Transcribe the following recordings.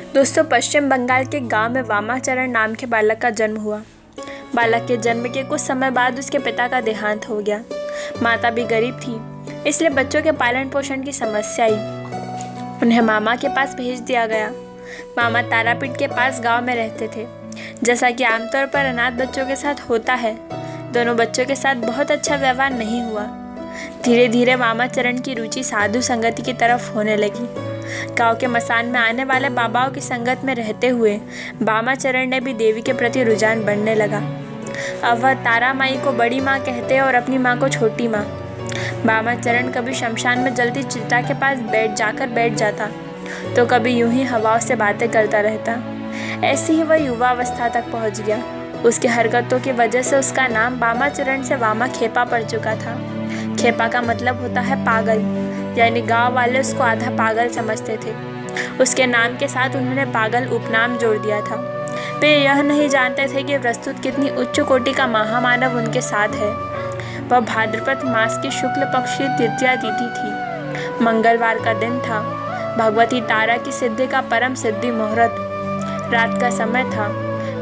दोस्तों, पश्चिम बंगाल के गांव में वामाचरण नाम के बालक का जन्म हुआ। बालक के जन्म के कुछ समय बाद उसके पिता का देहांत हो गया। माता भी गरीब थी, इसलिए बच्चों के पालन पोषण की समस्या आई। उन्हें मामा के पास भेज दिया गया। मामा तारापीठ के पास गांव में रहते थे। जैसा कि आमतौर पर अनाथ बच्चों के साथ होता है, दोनों बच्चों के साथ बहुत अच्छा व्यवहार नहीं हुआ। धीरे धीरे वामाचरण की रुचि साधु संगति की तरफ होने लगी। गांव के मसान में आने वाले बाबाओं की संगत में रहते हुए वामाचरण ने भी देवी के प्रति रुझान बढ़ने लगा। अब वह तारा माई को बड़ी माँ कहते और अपनी माँ को छोटी माँ। वामाचरण कभी शमशान में जलती चिता के पास बैठ जाता, तो कभी यूं ही हवाओं से बातें करता रहता। ऐसी ही वह युवावस्था तक पहुंच गया। उसकी हरकतों की वजह से उसका नाम वामाचरण से वामा खेपा पड़ चुका था। खेपा का मतलब होता है पागल, यानी गांव वाले उसको आधा पागल समझते थे। उसके नाम के साथ उन्होंने पागल उपनाम जोड़ दिया था। वे यह नहीं जानते थे कि प्रस्तुत कितनी उच्च कोटि का महामानव उनके साथ है। वह भाद्रपद मास की शुक्ल पक्ष की तृतीया तिथि थी। मंगलवार का दिन था। भगवती तारा की सिद्धि का परम सिद्धि मुहूर्त। रात का समय था।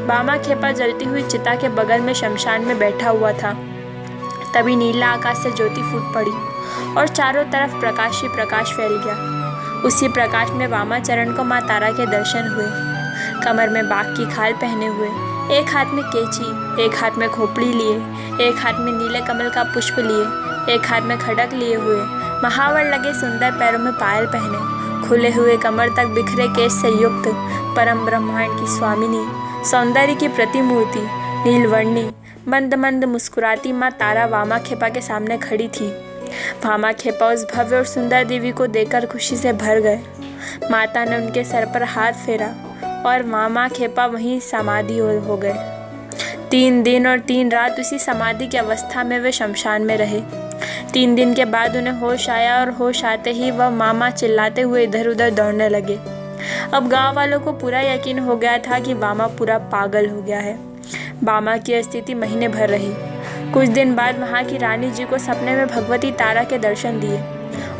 वामा खेपा जलती हुई चिता के बगल में शमशान में बैठा हुआ था। तभी नीला आकाश से ज्योति फूट पड़ी और चारों तरफ प्रकाश ही प्रकाश फैल गया। उसी प्रकाश में वामाचरण को माँ तारा के दर्शन हुए। कमर में बाघ की खाल पहने हुए, एक हाथ में कैंची, एक हाथ में खोपड़ी लिए, एक हाथ में नीले कमल का पुष्प लिए, एक हाथ में खड़क लिए हुए, महावर लगे सुंदर पैरों में पायल पहने, खुले हुए कमर तक बिखरे केश से युक्त परम ब्रह्मांड की स्वामिनी, सौंदर्य की प्रतिमूर्ति, नीलवर्णी, मंद मंद मुस्कुराती माँ तारा वामा खेपा के सामने खड़ी थी। वामा खेपा उस भव्य और सुंदर देवी को देखकर खुशी से भर गए। माता ने उनके सर पर हाथ फेरा और वामा खेपा वहीं समाधि हो गए। 3 दिन और 3 रात उसी समाधि की अवस्था में वे शमशान में रहे। 3 दिन के बाद उन्हें होश आया और होश आते ही वह मामा चिल्लाते हुए इधर उधर दौड़ने लगे। अब गांव वालों को पूरा यकीन हो गया था कि वामा पूरा पागल हो गया है। वामा की स्थिति महीने भर रही। कुछ दिन बाद वहाँ की रानी जी को सपने में भगवती तारा के दर्शन दिए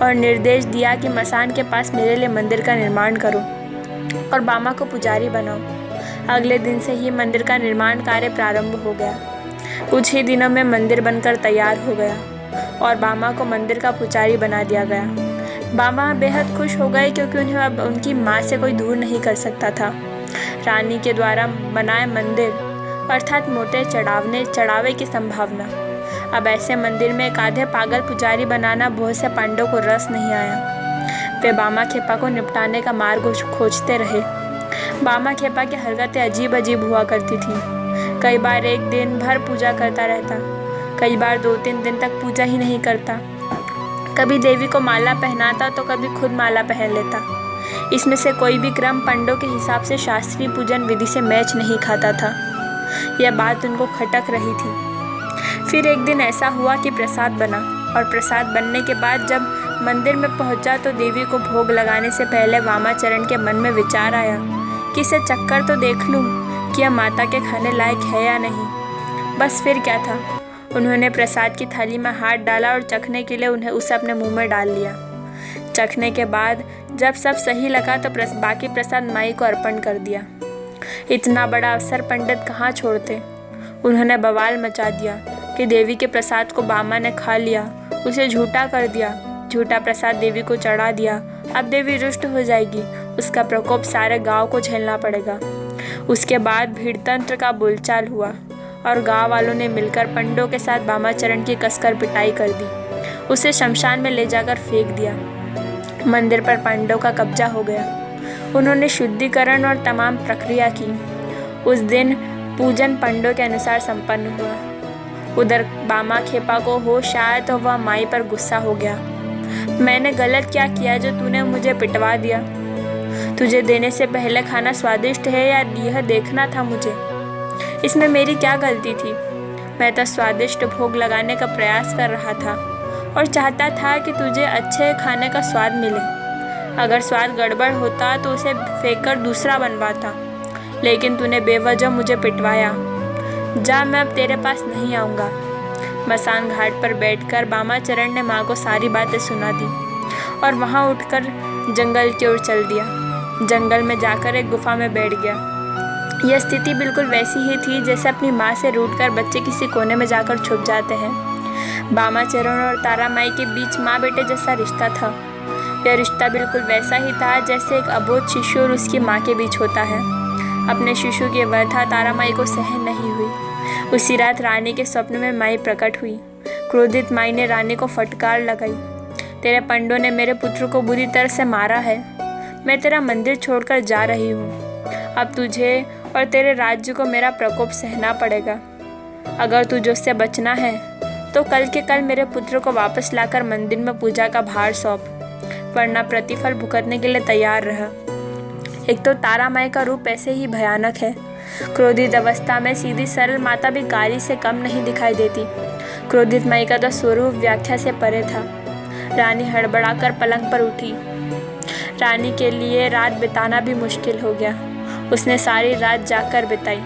और निर्देश दिया कि मसान के पास मेरे लिए मंदिर का निर्माण करो और वामा को पुजारी बनाओ। अगले दिन से ही मंदिर का निर्माण कार्य प्रारंभ हो गया। कुछ ही दिनों में मंदिर बनकर तैयार हो गया और वामा को मंदिर का पुजारी बना दिया गया। वामा बेहद खुश हो गए क्योंकि उन्हें अब उनकी माँ से कोई दूर नहीं कर सकता था। रानी के द्वारा बनाए मंदिर अर्थात मोटे चढ़ावे की संभावना। अब ऐसे मंदिर में एक आधे पागल पुजारी बनाना बहुत से पांडवों को रस नहीं आया। वे वामा खेपा को निपटाने का मार्ग खोजते रहे। वामा खेपा की हरकतें अजीब अजीब हुआ करती थी। कई बार एक दिन भर पूजा करता रहता, कई बार 2-3 दिन तक पूजा ही नहीं करता। कभी देवी को माला पहनाता तो कभी खुद माला पहन लेता। इसमें से कोई भी क्रम पंडों के हिसाब से शास्त्रीय पूजन विधि से मैच नहीं खाता था। यह बात उनको खटक रही थी। फिर एक दिन ऐसा हुआ कि प्रसाद बना और प्रसाद बनने के बाद जब मंदिर में पहुंचा तो देवी को भोग लगाने से पहले वामाचरण के मन में विचार आया कि इसे चक्कर तो देख लूं कि यह माता के खाने लायक है या नहीं। बस फिर क्या था, उन्होंने प्रसाद की थाली में हाथ डाला और चखने के लिए उसे अपने मुंह में डाल लिया। चखने के बाद जब सब सही लगा तो बाकी प्रसाद माई को अर्पण कर दिया। इतना बड़ा अवसर पंडित कहाँ छोड़ते। उन्होंने बवाल मचा दिया कि देवी के प्रसाद को वामा ने खा लिया, उसे झूठा कर दिया, झूठा प्रसाद देवी को चढ़ा दिया। अब देवी रुष्ट हो जाएगी, उसका प्रकोप सारे गांव को झेलना पड़ेगा। उसके बाद भीड़तंत्र का बोलचाल हुआ और गांव वालों ने मिलकर पंडों के साथ वामाचरण की कसकर पिटाई कर दी। उसे शमशान में ले जाकर फेंक दिया। मंदिर पर पांडवों का कब्जा हो गया। उन्होंने शुद्धिकरण और तमाम प्रक्रिया की। उस दिन पूजन पंडों के अनुसार संपन्न हुआ। उधर वामा खेपा को होश आया तो वह माई पर गुस्सा हो गया। मैंने गलत क्या किया जो तूने मुझे पिटवा दिया? तुझे देने से पहले खाना स्वादिष्ट है या यह देखना था मुझे? इसमें मेरी क्या गलती थी? मैं तो स्वादिष्ट भोग लगाने का प्रयास कर रहा था और चाहता था कि तुझे अच्छे खाने का स्वाद मिले। अगर स्वाद गड़बड़ होता तो उसे फेंककर दूसरा बनवाता, लेकिन तूने बेवजह मुझे पिटवाया। जा, मैं अब तेरे पास नहीं आऊँगा। मसान घाट पर बैठकर वामाचरण ने माँ को सारी बातें सुना दी और वहाँ उठकर जंगल की ओर चल दिया। जंगल में जाकर एक गुफा में बैठ गया। यह स्थिति बिल्कुल वैसी ही थी जैसे अपनी माँ से रूठकर बच्चे किसी कोने में जाकर छुप जाते हैं। बामाचरण और तारामाई के बीच माँ बेटे जैसा रिश्ता था। यह रिश्ता बिल्कुल वैसा ही था जैसे एक अबोध शिशु और उसकी माँ के बीच होता है। अपने शिशु की व्यथा तारामाई को सहन नहीं हुई। उसी रात रानी के स्वप्न में माई प्रकट हुई। क्रोधित माई ने रानी को फटकार लगाई, तेरे पंडों ने मेरे पुत्र को बुरी तरह से मारा है। मैं तेरा मंदिर छोड़कर जा रही हूँ। अब तुझे और तेरे राज्य को मेरा प्रकोप सहना पड़ेगा। अगर तुझे उससे बचना है तो कल के कल मेरे पुत्र को वापस लाकर मंदिर में पूजा का भार सौंप, वरना प्रतिफल भुगतने के लिए तैयार रह। एक तो तारामाई का रूप ऐसे ही भयानक है। क्रोधित अवस्था में सीधी सरल माता भी काली से कम नहीं दिखाई देती। क्रोधित माई का तो स्वरूप व्याख्या से परे था। रानी हड़बड़ाकर पलंग पर उठी। रानी के लिए रात बिताना भी मुश्किल हो गया। उसने सारी रात जागकर बिताई।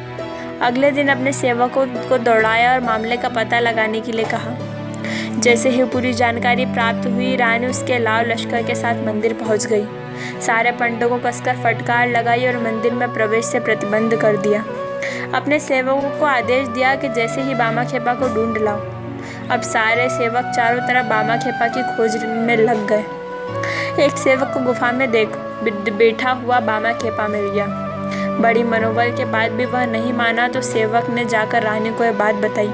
अगले दिन अपने सेवकों को दौड़ाया और मामले का पता लगाने के लिए कहा। जैसे ही पूरी जानकारी प्राप्त हुई, रानी उसके लाव लश्कर के साथ मंदिर पहुंच गई। सारे पंडों को कसकर फटकार लगाई और मंदिर में प्रवेश से प्रतिबंध कर दिया। अपने सेवकों को आदेश दिया कि जैसे ही बामाखेपा को ढूंढ लाओ। अब सारे सेवक चारों तरफ बामाखेपा की खोज में लग गए। एक सेवक को गुफा में बैठा हुआ बामाखेपा मिल गया। बड़ी मनोबल के बाद भी वह नहीं माना तो सेवक ने जाकर रानी को यह बात बताई।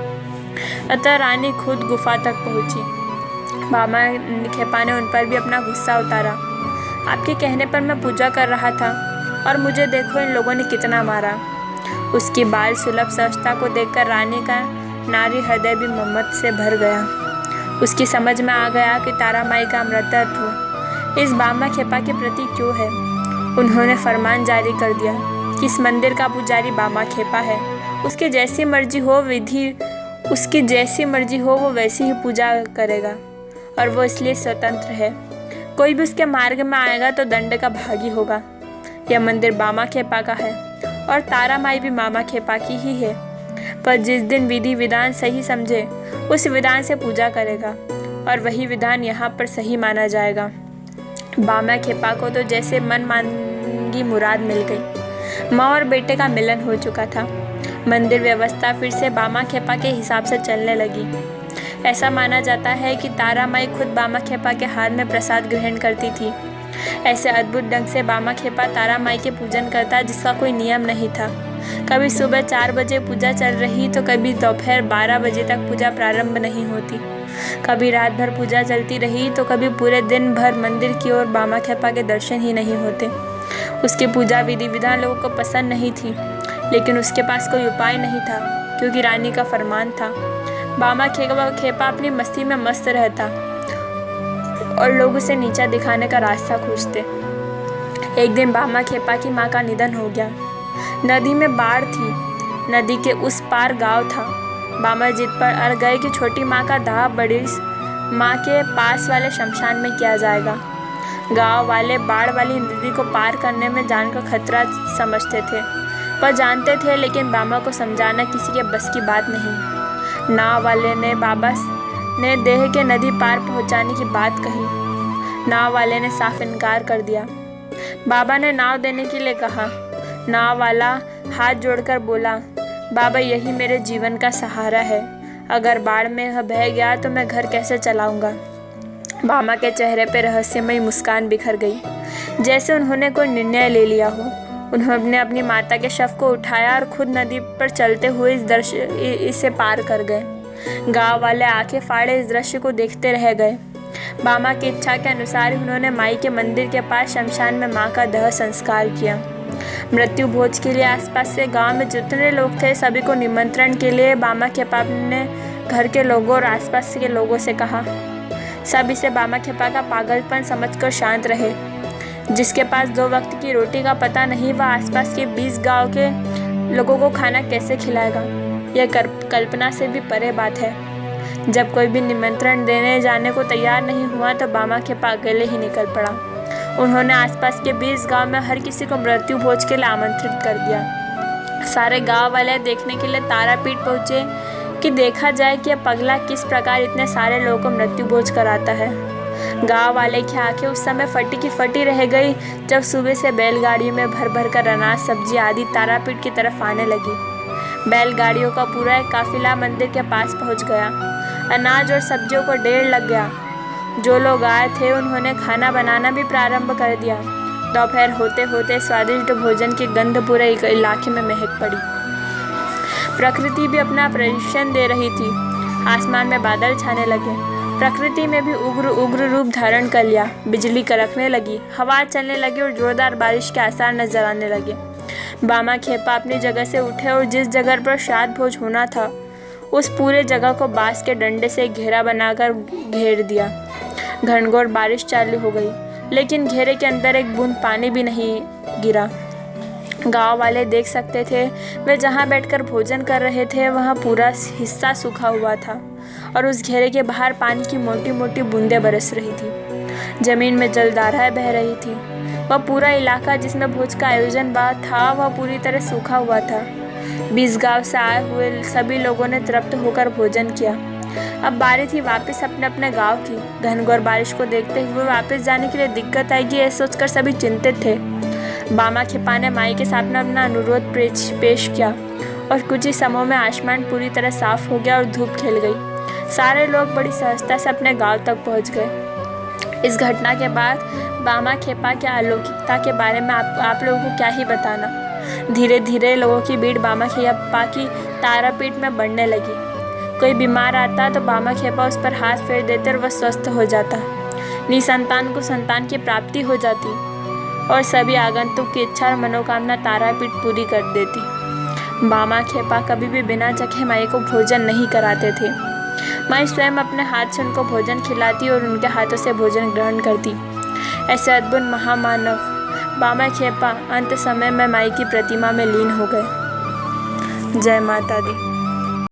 अतः रानी खुद गुफा तक पहुंची। बामाखेपा ने उन पर भी अपना गुस्सा उतारा। आपके कहने पर मैं पूजा कर रहा था और मुझे देखो इन लोगों ने कितना मारा। उसकी बाल सुलभ सहजता को देखकर रानी का नारी हृदय भी ममता से भर गया। उसकी समझ में आ गया कि तारामाई का अमृतत्व इस बामाखेपा के प्रति क्यों है। उन्होंने फरमान जारी कर दिया कि इस मंदिर का पुजारी बामाखेपा है। उसकी जैसी मर्जी हो वो वैसी ही पूजा करेगा और वो इसलिए स्वतंत्र है। कोई भी उसके मार्ग में आएगा तो दंड का भागी होगा। यह मंदिर बामाखेपा का है और तारामाई भी बामाखेपा की ही है। पर जिस दिन विधि विधान सही समझे उस विधान से पूजा करेगा और वही विधान यहाँ पर सही माना जाएगा। बामाखेपा को तो जैसे मन मांगी मुराद मिल गई। माँ और बेटे का मिलन हो चुका था। मंदिर व्यवस्था फिर से बामाखेपा के हिसाब से चलने लगी। ऐसा माना जाता है कि तारामाई खुद बामाखेपा के हाथ में प्रसाद ग्रहण करती थी। ऐसे अद्भुत ढंग से बामाखेपा तारामाई के पूजन करता जिसका कोई नियम नहीं था। कभी सुबह 4 बजे पूजा चल रही तो कभी दोपहर 12 बजे तक पूजा प्रारंभ नहीं होती। कभी रात भर पूजा चलती रही तो कभी पूरे दिन भर मंदिर की ओर बामाखेपा के दर्शन ही नहीं होते। उसकी पूजा विधि विधान लोगों को पसंद नहीं थी, लेकिन उसके पास कोई उपाय नहीं था क्योंकि रानी का फरमान था। बामाखेपा अपनी मस्ती में मस्त रहता और लोग उसे नीचा दिखाने का रास्ता खोजते। एक दिन बामाखेपा की माँ का निधन हो गया। नदी में बाढ़ थी। नदी के उस पार गांव था। बामा जिद पर अड़ गए कि छोटी माँ का दाह बड़ी माँ के पास वाले शमशान में किया जाएगा। गांव वाले बाढ़ वाली नदी को पार करने में जान का खतरा समझते थे। वह जानते थे, लेकिन बामा को समझाना किसी के बस की बात नहीं। नाव वाले ने बाबा ने देह के नदी पार पहुंचाने की बात कही। नाव वाले ने साफ इनकार कर दिया। बाबा ने नाव देने के लिए कहा। नाव वाला हाथ जोड़कर बोला, बाबा यही मेरे जीवन का सहारा है। अगर बाढ़ में बह गया तो मैं घर कैसे चलाऊंगा। बामा के चेहरे पर रहस्यमयी मुस्कान बिखर गई, जैसे उन्होंने कोई निर्णय ले लिया हो। उन्होंने अपनी माता के शव को उठाया और खुद नदी पर चलते हुए इसे पार कर गए। गांव वाले आंखें फाड़े इस दृश्य को देखते रह गए। बामा की इच्छा के अनुसार उन्होंने माई के मंदिर के पास शमशान में माँ का दाह संस्कार किया। मृत्यु भोज के लिए आसपास से गांव में जितने लोग थे सभी को निमंत्रण के लिए बामाखेपा ने घर के लोगों और आसपास के लोगों से कहा। सब इसे बामाखेपा का पागलपन समझकर शांत रहे। जिसके पास 2 वक्त की रोटी का पता नहीं वह आसपास के 20 गांव के लोगों को खाना कैसे खिलाएगा। यह कल्पना से भी परे बात है। जब कोई भी निमंत्रण देने जाने को तैयार नहीं हुआ तो बामाखेपा अकेले ही निकल पड़ा। उन्होंने आसपास के 20 गांव में हर किसी को मृत्यु भोज के लिए आमंत्रित कर दिया। सारे गांव वाले देखने के लिए तारापीठ पहुंचे कि देखा जाए कि यह पगला किस प्रकार इतने सारे लोगों को मृत्यु भोज कराता है। गांव वाले की आंखें उस समय फटी की फटी रह गई जब सुबह से बैलगाड़ियों में भर भर कर अनाज, सब्जी आदि तारापीठ की तरफ आने लगी। बैलगाड़ियों का पूरा एक काफिला मंदिर के पास पहुंच गया। अनाज और सब्जियों को ढेर लग गया। जो लोग आए थे उन्होंने खाना बनाना भी प्रारंभ कर दिया। दोपहर होते होते स्वादिष्ट भोजन की गंध पूरे इलाके में महक पड़ी। प्रकृति भी अपना परीक्षण दे रही थी। आसमान में बादल छाने लगे। प्रकृति में भी उग्र उग्र रूप धारण कर लिया। बिजली कड़कने लगी, हवा चलने लगी और जोरदार बारिश के आसार नजर आने लगे। बामा खेपा अपनी जगह से उठे और जिस जगह पर श्राद्ध भोज होना था उस पूरे जगह को बांस के डंडे से घेरा बनाकर घेर दिया। घनघोर बारिश चालू हो गई, लेकिन घेरे के अंदर एक बूंद पानी भी नहीं गिरा। गांव वाले देख सकते थे। वे जहां बैठकर भोजन कर रहे थे वहां पूरा हिस्सा सूखा हुआ था और उस घेरे के बाहर पानी की मोटी मोटी बूंदें बरस रही थी। जमीन में जलधाराएं बह रही थी। वह पूरा इलाका जिसमें भोज का आयोजन था वह पूरी तरह सूखा हुआ था। 20 गांव से आए हुए सभी लोगों ने तृप्त होकर भोजन किया। अब बारी थी वापस अपने अपने गांव की। घनघोर बारिश को देखते हुए वापस जाने के लिए दिक्कत आएगी यह सोचकर सभी चिंतित थे। बामा खेपा ने माई के सामने अपना अनुरोध पेश किया और कुछ ही समय में आसमान पूरी तरह साफ हो गया और धूप खिल गई। सारे लोग बड़ी सहजता से अपने गांव तक पहुंच गए। इस घटना के बाद बामा खेपा की अलौकिकता के बारे में आप लोगों को क्या ही बताना। धीरे धीरे लोगों की भीड़ बामा खेपा की तारापीठ में बढ़ने लगी। कोई बीमार आता तो बामा खेपा उस पर हाथ फेर देते और वह स्वस्थ हो जाता। निसंतान को संतान की प्राप्ति हो जाती और सभी आगंतुक की इच्छा और मनोकामना तारापीठ पूरी कर देती। बामा खेपा कभी भी बिना चखे माई को भोजन नहीं कराते थे। माई स्वयं अपने हाथ से उनको भोजन खिलाती और उनके हाथों से भोजन ग्रहण करती। ऐसे अद्भुत महामानव बामा खेपा अंत समय में माई की प्रतिमा में लीन हो गए। जय माता दी।